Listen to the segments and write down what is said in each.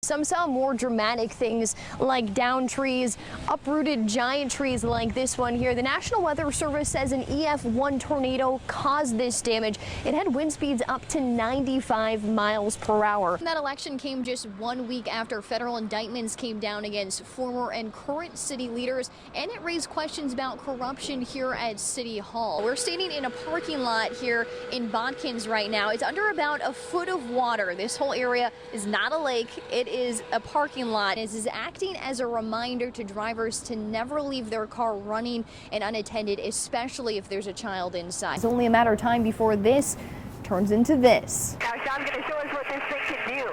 Some saw more dramatic things like downed trees, uprooted giant trees like this one here. The National Weather Service says an EF1 tornado caused this damage. It had wind speeds up to 95 miles per hour. That election came just 1 week after federal indictments came down against former and current city leaders, and it raised questions about corruption here at City Hall. We're standing in a parking lot here in Botkins right now. It's under about a foot of water. This whole area is not a lake. It is a parking lot. This is acting as a reminder to drivers to never leave their car running and unattended, especially if there's a child inside. It's only a matter of time before this turns into this. Now Sean's going to show us what this thing can do.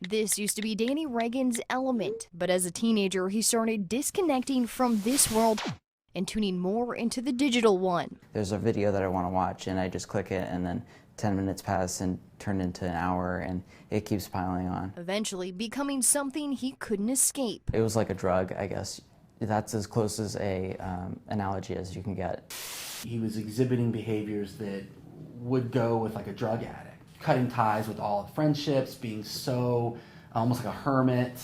This used to be Danny Reagan's element, but as a teenager, he started disconnecting from this world and tuning more into the digital one. There's a video that I want to watch, and I just click it, and then 10 minutes pass and turn into an hour, and it keeps piling on. Eventually becoming something he couldn't escape. It was like a drug, I guess. That's as close as a analogy as you can get. He was exhibiting behaviors that would go with like a drug addict. Cutting ties with all friendships, being so almost like a hermit,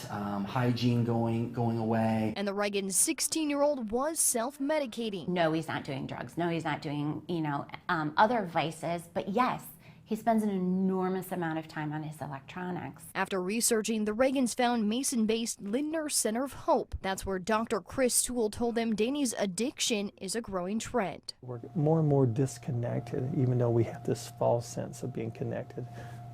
hygiene going away. And the Reagan's 16-year-old was self-medicating. No, he's not doing drugs. No, he's not doing, other vices. But yes, he spends an enormous amount of time on his electronics. After researching, the Reagans found Mason-based Lindner Center of Hope. That's where Dr. Chris Toole told them Danny's addiction is a growing trend. We're more and more disconnected, even though we have this false sense of being connected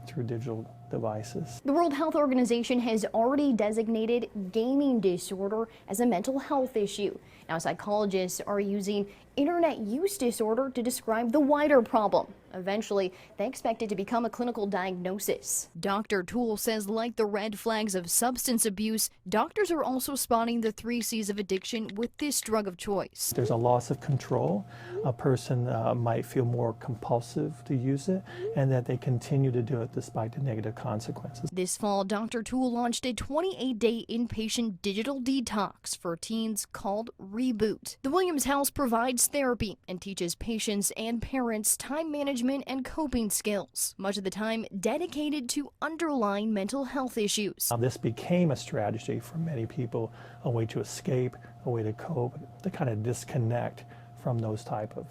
through digital devices. The World Health Organization has already designated gaming disorder as a mental health issue. Now, psychologists are using internet use disorder to describe the wider problem. Eventually, they expect it to become a clinical diagnosis. Dr. Toole says, like the red flags of substance abuse, doctors are also spotting the 3 C's of addiction with this drug of choice. There's a loss of control. A person might feel more compulsive to use it, and that they continue to do it despite the negative consequences. This fall, Dr. Toole launched a 28-day inpatient digital detox for teens called Reboot. The Williams House provides therapy and teaches patients and parents time management and coping skills, much of the time dedicated to underlying mental health issues. This became a strategy for many people, a way to escape, a way to cope, to kind of disconnect from those type of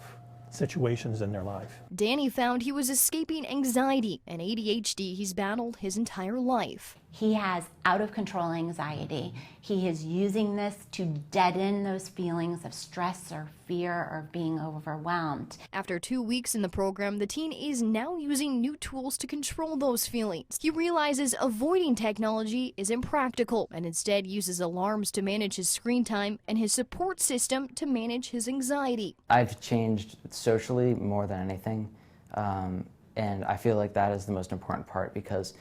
situations in their life. Danny found he was escaping anxiety and ADHD he's battled his entire life. He has out-of-control anxiety. He is using this to deaden those feelings of stress or fear or being overwhelmed. After 2 weeks in the program, the teen is now using new tools to control those feelings. He realizes avoiding technology is impractical and instead uses alarms to manage his screen time and his support system to manage his anxiety. I've changed socially more than anything, and I feel like that is the most important part, because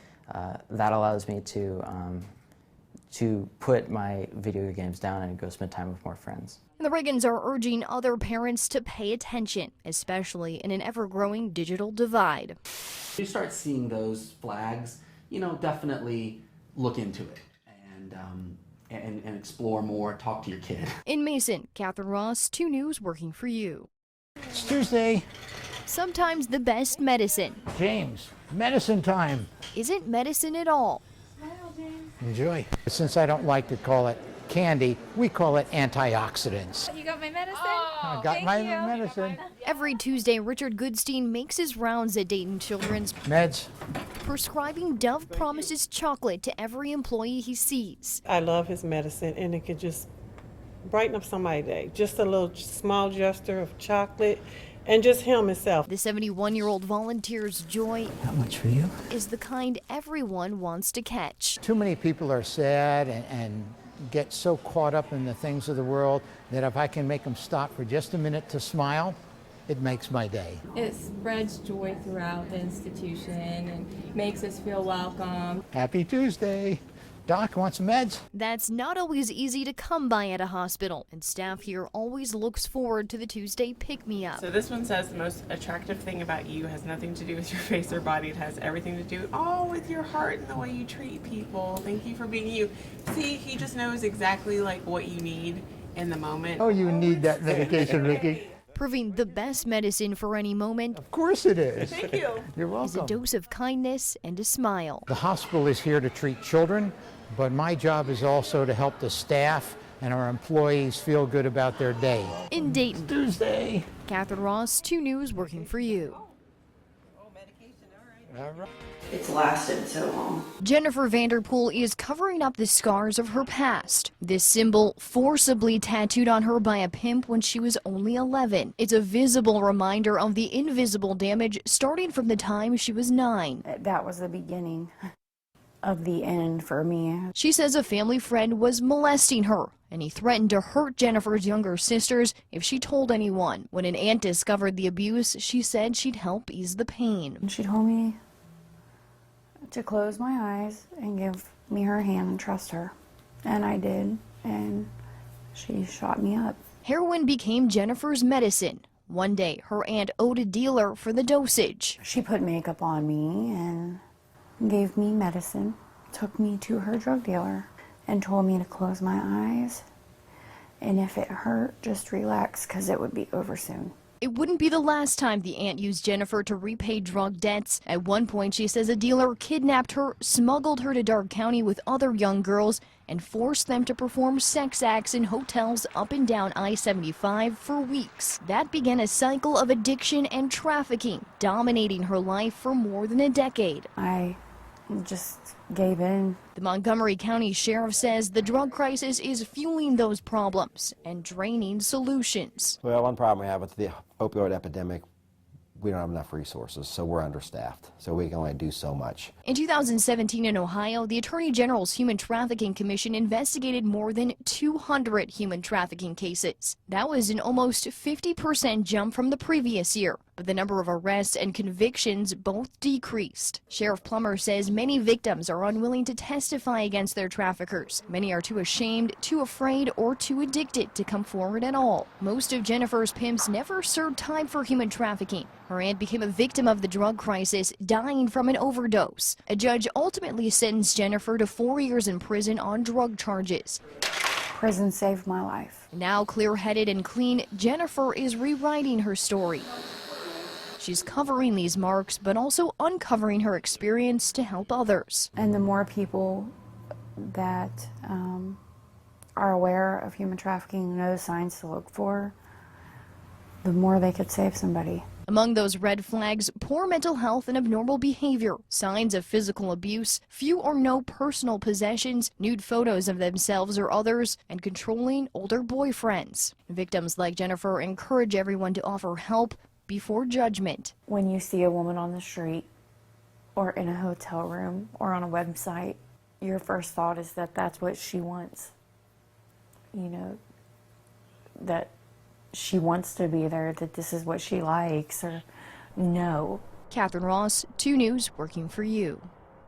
that allows me to put my video games down and go spend time with more friends. And the Reagans are urging other parents to pay attention, especially in an ever-growing digital divide. If you start seeing those flags, definitely look into it and explore more, talk to your kid. In Mason, Catherine Ross, 2 News, working for you. It's Tuesday. Sometimes the best medicine James, medicine time. isn't medicine at all. Enjoy. Since I don't like to call it candy, we call it antioxidants. You got my medicine? I got my medicine. Every Tuesday, Richard Goodstein makes his rounds at Dayton Children's, Meds. prescribing Dove Promises chocolate to every employee he sees. I love his medicine, and it could just brighten up somebody's day. Just a little small gesture of chocolate, and just him himself. The 71-year-old volunteer's joy How much for you? is the kind everyone wants to catch. Too many people are sad and get so caught up in the things of the world that if I can make them stop for just a minute to smile, it makes my day. It spreads joy throughout the institution and makes us feel welcome. Happy Tuesday. Doc, want some meds? That's not always easy to come by at a hospital, and staff here always looks forward to the Tuesday pick-me-up. So this one says the most attractive thing about you has nothing to do with your face or body. It has everything to do with your heart and the way you treat people. Thank you for being you. See, he just knows exactly like what you need in the moment. Oh, you need that medication, Ricky. proving the best medicine for any moment Of course it is. Thank you. You're is a welcome. dose of kindness and a smile. The hospital is here to treat children, but my job is also to help the staff and our employees feel good about their day. In Dayton, Tuesday. Catherine Ross, 2 News, working for you. All right. It's lasted so long. Jennifer Vanderpool is covering up the scars of her past. This symbol forcibly tattooed on her by a pimp when she was only 11. It's a visible reminder of the invisible damage starting from the time she was 9. That was the beginning of the end for me. She says a family friend was molesting her, and he threatened to hurt Jennifer's younger sisters if she told anyone. When an aunt discovered the abuse, she said she'd help ease the pain. She told me to close my eyes and give me her hand and trust her. And I did, and she shot me up. Heroin became Jennifer's medicine. One day, her aunt owed a dealer for the dosage. She put makeup on me and gave me medicine, took me to her drug dealer, and told me to close my eyes. And if it hurt, just relax, because it would be over soon. It wouldn't be the last time the aunt used Jennifer to repay drug debts. At one point, she says a dealer kidnapped her, smuggled her to Dark County with other young girls, and forced them to perform sex acts in hotels up and down I-75 for weeks. That began a cycle of addiction and trafficking, dominating her life for more than a decade. I just gave in. The Montgomery County Sheriff says the drug crisis is fueling those problems and draining solutions. Well, one problem we have with the opioid epidemic, we don't have enough resources, so we're understaffed. So we can only do so much. In 2017 in Ohio, the Attorney General's Human Trafficking Commission investigated more than 200 human trafficking cases. That was an almost 50% jump from the previous year, but the number of arrests and convictions both decreased. Sheriff Plummer says many victims are unwilling to testify against their traffickers. Many are too ashamed, too afraid, or too addicted to come forward at all. Most of Jennifer's pimps never served time for human trafficking. Her aunt became a victim of the drug crisis, dying from an overdose. A judge ultimately sentenced Jennifer to 4 years in prison on drug charges. Prison saved my life. Now clear-headed and clean, Jennifer is rewriting her story. She's covering these marks, but also uncovering her experience to help others. And the more people that are aware of human trafficking, know the signs to look for, the more they could save somebody. Among those red flags, poor mental health and abnormal behavior, signs of physical abuse, few or no personal possessions, nude photos of themselves or others, and controlling older boyfriends. Victims like Jennifer encourage everyone to offer help before judgment. When you see a woman on the street or in a hotel room or on a website, your first thought is that that's what she wants. You know, that she wants to be there, that this is what she likes, or no. Catherine Ross, 2 News, working for you.